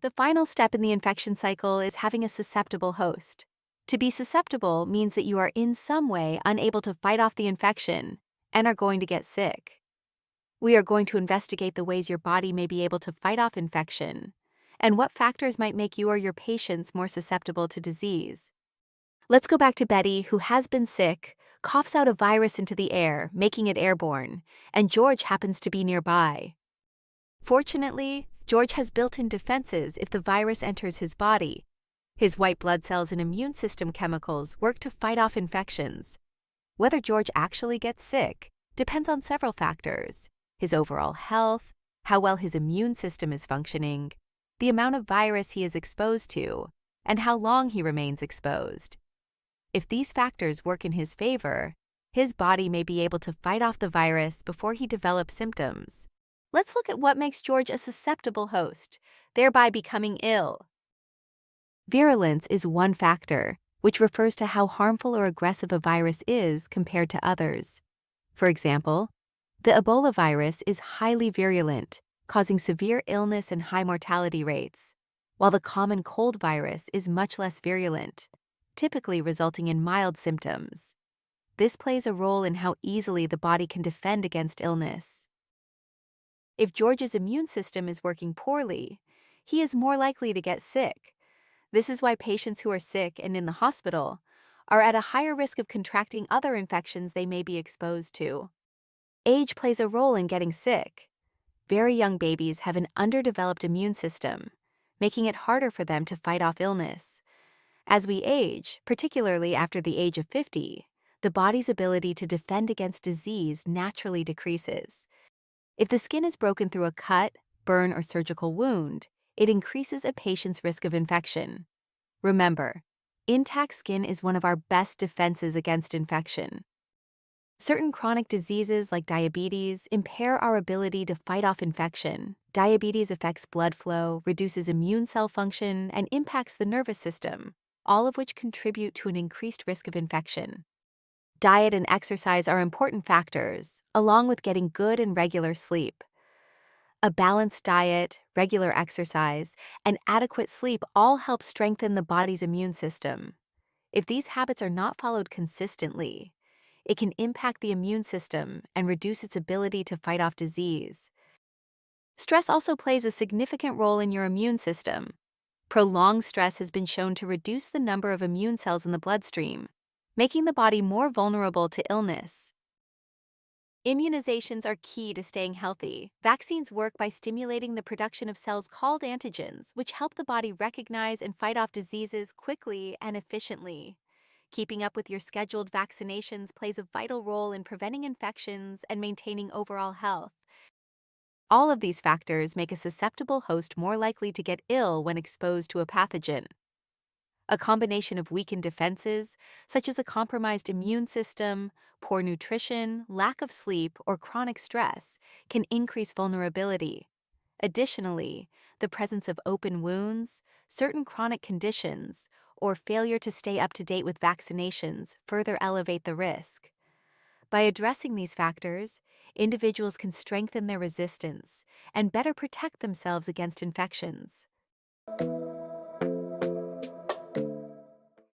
The final step in the infection cycle is having a susceptible host. To be susceptible means that you are in some way unable to fight off the infection and are going to get sick. We are going to investigate the ways your body may be able to fight off infection and what factors might make you or your patients more susceptible to disease. Let's go back to Betty, who has been sick, coughs out a virus into the air, making it airborne, and George happens to be nearby. Fortunately, George has built-in defenses if the virus enters his body. His white blood cells and immune system chemicals work to fight off infections. Whether George actually gets sick depends on several factors: his overall health, how well his immune system is functioning, the amount of virus he is exposed to, and how long he remains exposed. If these factors work in his favor, his body may be able to fight off the virus before he develops symptoms. Let's look at what makes George a susceptible host, thereby becoming ill. Virulence is one factor, which refers to how harmful or aggressive a virus is compared to others. For example, the Ebola virus is highly virulent, causing severe illness and high mortality rates, while the common cold virus is much less virulent, typically resulting in mild symptoms. This plays a role in how easily the body can defend against illness. If George's immune system is working poorly, he is more likely to get sick. This is why patients who are sick and in the hospital are at a higher risk of contracting other infections they may be exposed to. Age plays a role in getting sick. Very young babies have an underdeveloped immune system, making it harder for them to fight off illness. As we age, particularly after the age of 50, the body's ability to defend against disease naturally decreases. If the skin is broken through a cut, burn, or surgical wound, it increases a patient's risk of infection. Remember, intact skin is one of our best defenses against infection. Certain chronic diseases like diabetes impair our ability to fight off infection. Diabetes affects blood flow, reduces immune cell function, and impacts the nervous system, all of which contribute to an increased risk of infection. Diet and exercise are important factors, along with getting good and regular sleep. A balanced diet, regular exercise, and adequate sleep all help strengthen the body's immune system. If these habits are not followed consistently, it can impact the immune system and reduce its ability to fight off disease. Stress also plays a significant role in your immune system. Prolonged stress has been shown to reduce the number of immune cells in the bloodstream, making the body more vulnerable to illness. Immunizations are key to staying healthy. Vaccines work by stimulating the production of cells called antigens, which help the body recognize and fight off diseases quickly and efficiently. Keeping up with your scheduled vaccinations plays a vital role in preventing infections and maintaining overall health. All of these factors make a susceptible host more likely to get ill when exposed to a pathogen. A combination of weakened defenses, such as a compromised immune system, poor nutrition, lack of sleep, or chronic stress, can increase vulnerability. Additionally, the presence of open wounds, certain chronic conditions, or failure to stay up to date with vaccinations further elevate the risk. By addressing these factors, individuals can strengthen their resistance and better protect themselves against infections.